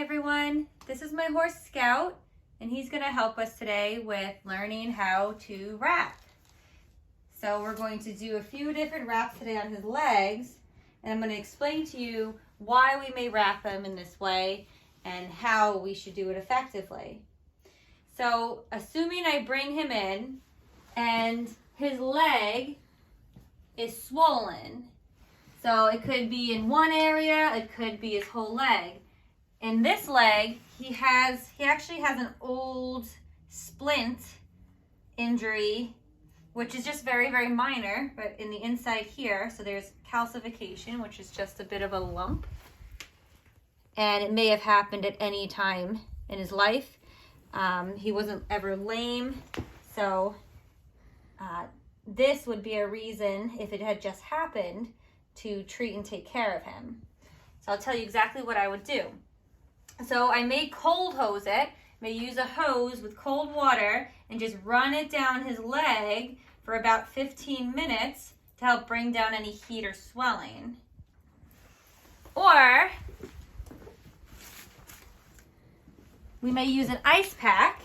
everyone, this is my horse Scout, and he's going to help us today with learning how to wrap. So we're going to do a few different wraps today on his legs, and I'm going to explain to you why we may wrap them in this way and how we should do it effectively. So assuming I bring him in and his leg is swollen, so it could be in one area, it could be his whole leg. In this leg, he actually has an old splint injury, which is just very, very minor, but in the inside here, so there's calcification, which is just a bit of a lump. And it may have happened at any time in his life. He wasn't ever lame, so this would be a reason, if it had just happened, to treat and take care of him. So I'll tell you exactly what I would do. So I may cold hose it, may use a hose with cold water and just run it down his leg for about 15 minutes to help bring down any heat or swelling. Or we may use an ice pack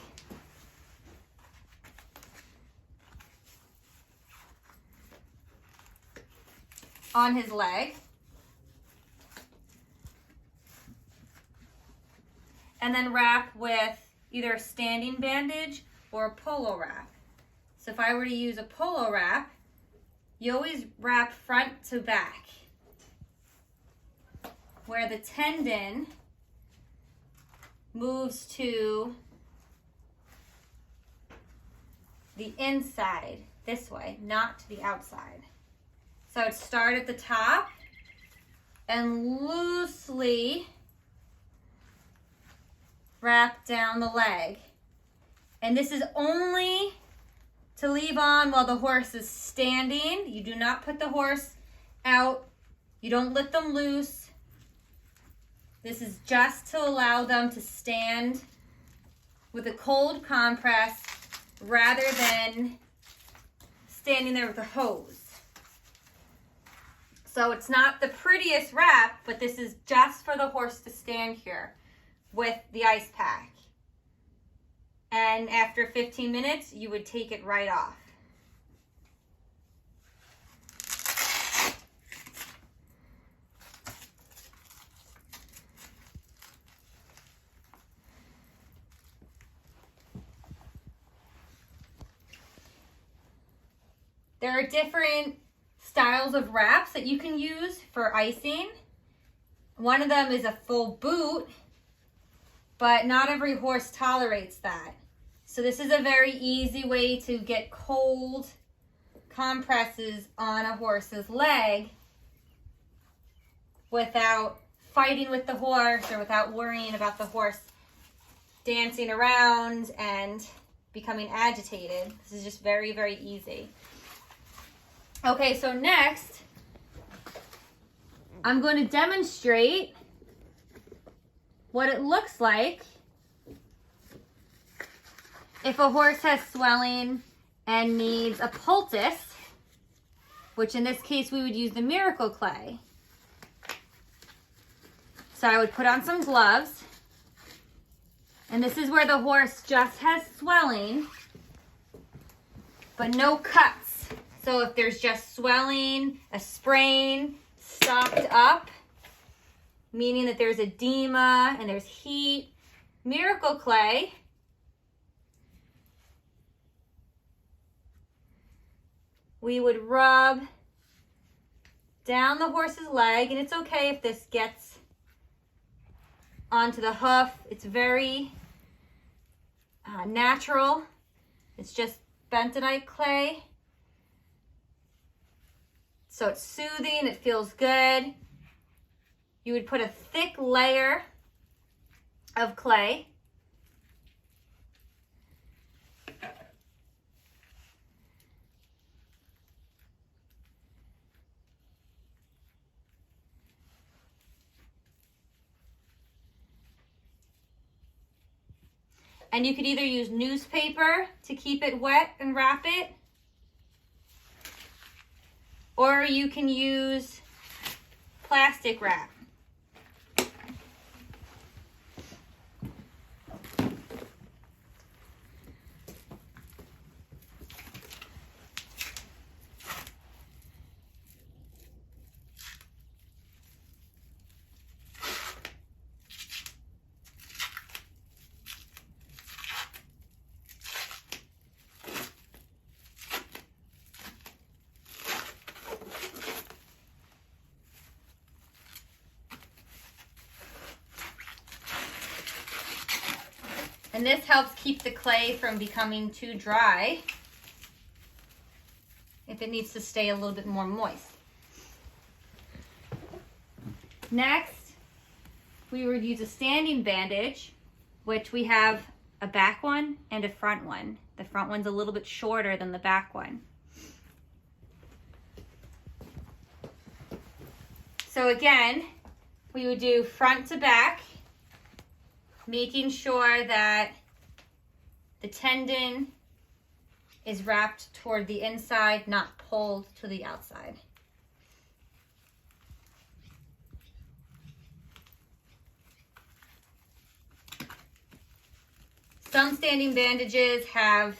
on his leg. And then wrap with either a standing bandage or a polo wrap. So if I were to use a polo wrap, you always wrap front to back, where the tendon moves to the inside this way, not to the outside. So I'd start at the top and loosely wrap down the leg. And this is only to leave on while the horse is standing. You do not put the horse out. You don't let them loose. This is just to allow them to stand with a cold compress rather than standing there with a hose. So it's not the prettiest wrap, but this is just for the horse to stand here with the ice pack. And after 15 minutes, you would take it right off. There are different styles of wraps that you can use for icing. One of them is a full boot, but not every horse tolerates that. So this is a very easy way to get cold compresses on a horse's leg without fighting with the horse or without worrying about the horse dancing around and becoming agitated. This is just very, very easy. Okay, so next, I'm going to demonstrate what it looks like if a horse has swelling and needs a poultice, which in this case we would use the Miracle Clay. So I would put on some gloves, and this is where the horse just has swelling, but no cuts. So if there's just swelling, a sprain, stopped up, meaning that there's edema and there's heat, Miracle Clay we would rub down the horse's leg, and it's okay if this gets onto the hoof. It's very natural. It's just bentonite clay. So it's soothing, it feels good. You would put a thick layer of clay. And you could either use newspaper to keep it wet and wrap it, or you can use plastic wrap. And this helps keep the clay from becoming too dry if it needs to stay a little bit more moist. Next, we would use a standing bandage, which we have a back one and a front one. The front one's a little bit shorter than the back one. So again, we would do front to back, making sure that the tendon is wrapped toward the inside, not pulled to the outside. Some standing bandages have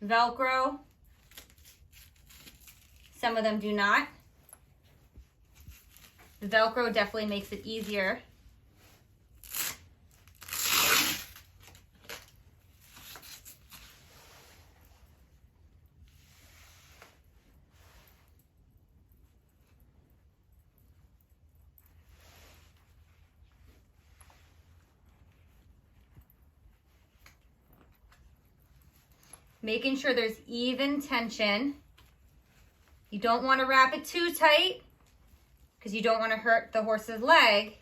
Velcro. Some of them do not. The Velcro definitely makes it easier. Making sure there's even tension. You don't want to wrap it too tight because you don't want to hurt the horse's leg,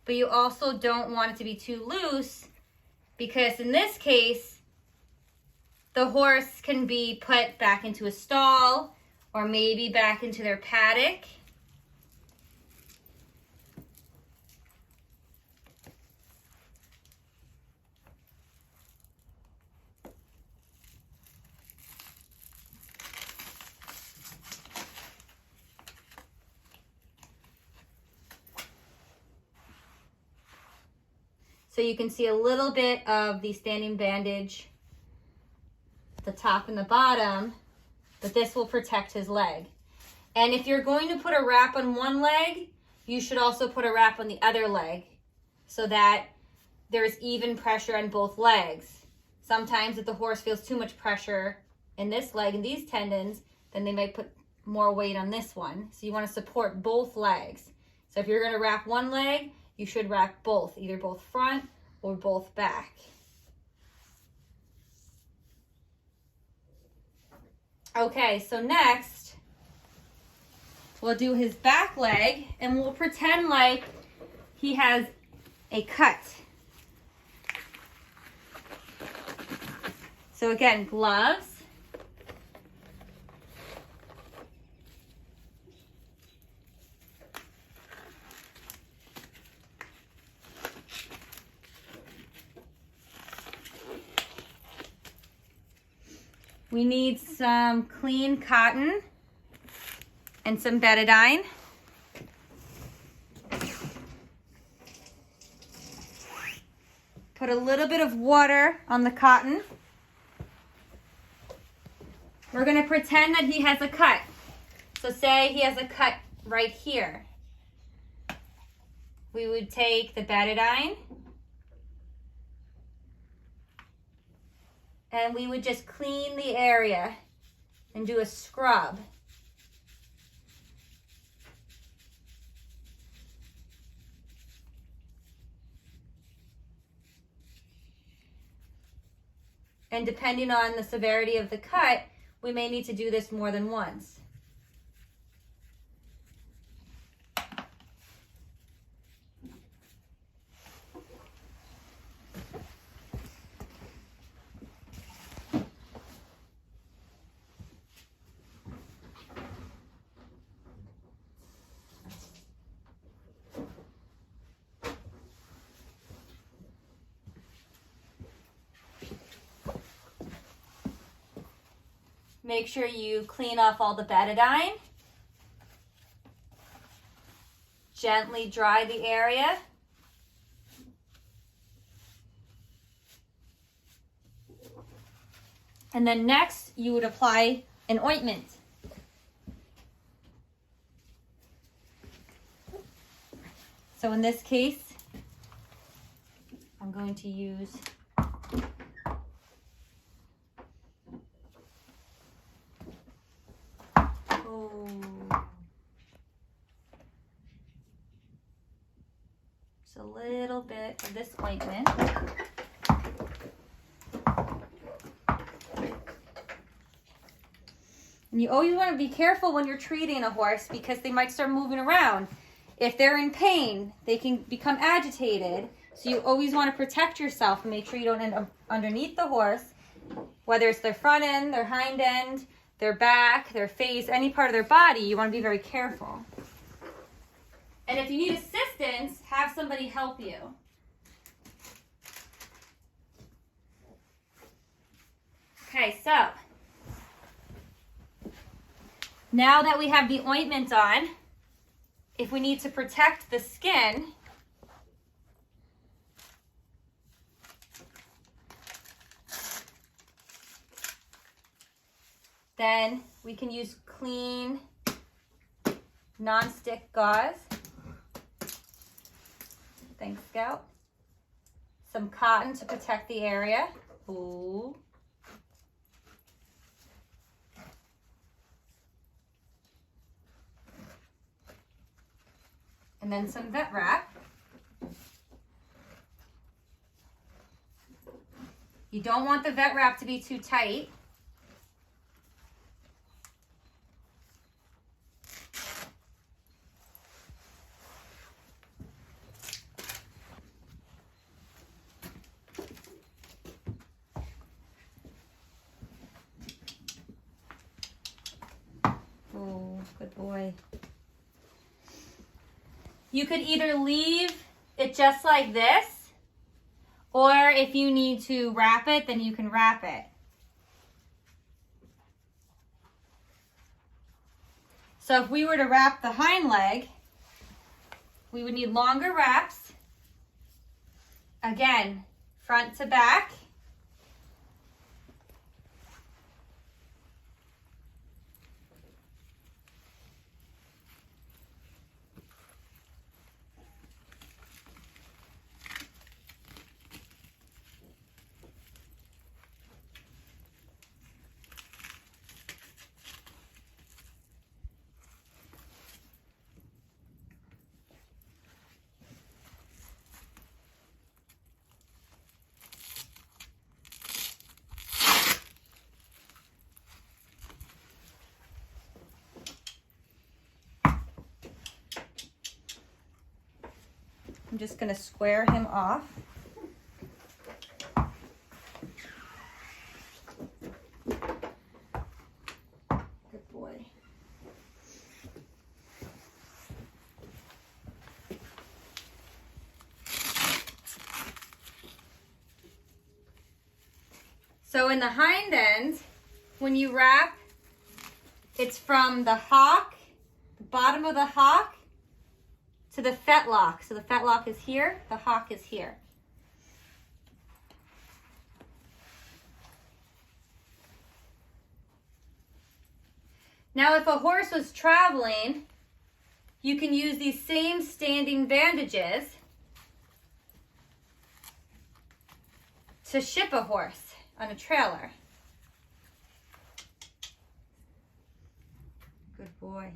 but you also don't want it to be too loose because in this case, the horse can be put back into a stall or maybe back into their paddock. So you can see a little bit of the standing bandage, the top and the bottom, but this will protect his leg. And if you're going to put a wrap on one leg, you should also put a wrap on the other leg so that there's even pressure on both legs. Sometimes if the horse feels too much pressure in this leg and these tendons, then they might put more weight on this one. So you want to support both legs. So if you're going to wrap one leg, you should wrap both, either both front or both back. Okay, so next, we'll do his back leg and we'll pretend like he has a cut. So again, gloves. We need some clean cotton and some betadine. Put a little bit of water on the cotton. We're going to pretend that he has a cut. So say he has a cut right here. We would take the betadine and we would just clean the area and do a scrub. And depending on the severity of the cut, we may need to do this more than once. Make sure you clean off all the betadine. Gently dry the area. And then next, you would apply an ointment. So in this case, I'm going to use just a little bit of this ointment. And you always want to be careful when you're treating a horse because they might start moving around. If they're in pain, they can become agitated. So you always want to protect yourself and make sure you don't end up underneath the horse, whether it's their front end, their hind end, their back, their face, any part of their body. You want to be very careful. And if you need assistance, have somebody help you. Okay, so now that we have the ointment on, if we need to protect the skin, then we can use clean, non-stick gauze. Thanks, Scout. Some cotton to protect the area. Ooh. And then some vet wrap. You don't want the vet wrap to be too tight. Oh, good boy. You could either leave it just like this, or if you need to wrap it, then you can wrap it. So if we were to wrap the hind leg, we would need longer wraps. Again, front to back. I'm just going to square him off. Good boy. So in the hind end, when you wrap, it's from the hock, the bottom of the hock, to the fetlock. So the fetlock is here, the hock is here. Now if a horse was traveling, you can use these same standing bandages to ship a horse on a trailer. Good boy.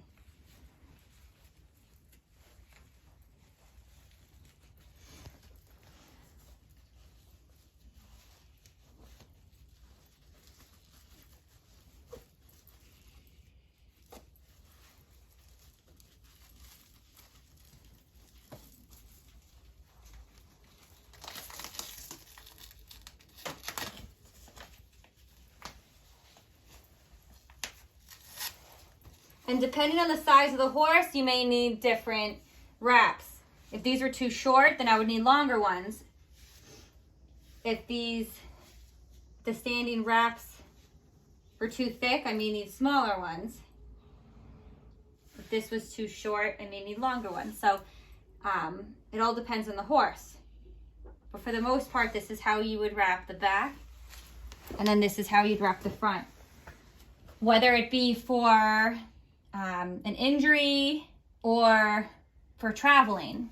And depending on the size of the horse, you may need different wraps. If these were too short, then I would need longer ones. If the standing wraps were too thick, I may need smaller ones. If this was too short, I may need longer ones. So it all depends on the horse. But for the most part, this is how you would wrap the back. And then this is how you'd wrap the front. Whether it be for an injury or for traveling.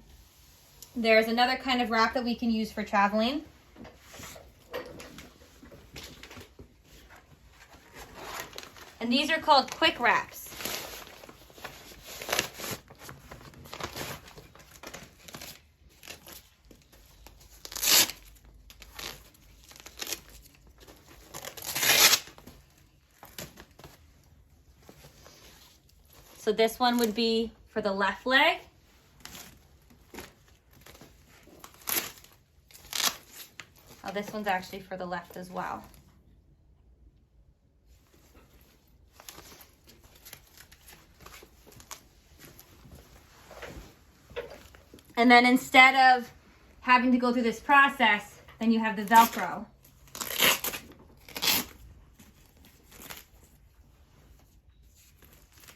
There's another kind of wrap that we can use for traveling. And these are called quick wraps. So this one would be for the left leg. Oh, this one's actually for the left as well. And then instead of having to go through this process, then you have the Velcro.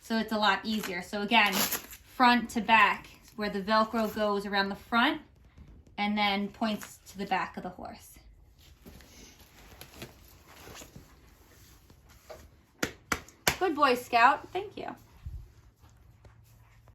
So it's a lot easier. So again, front to back, where the Velcro goes around the front and then points to the back of the horse. Good boy, Scout. Thank you.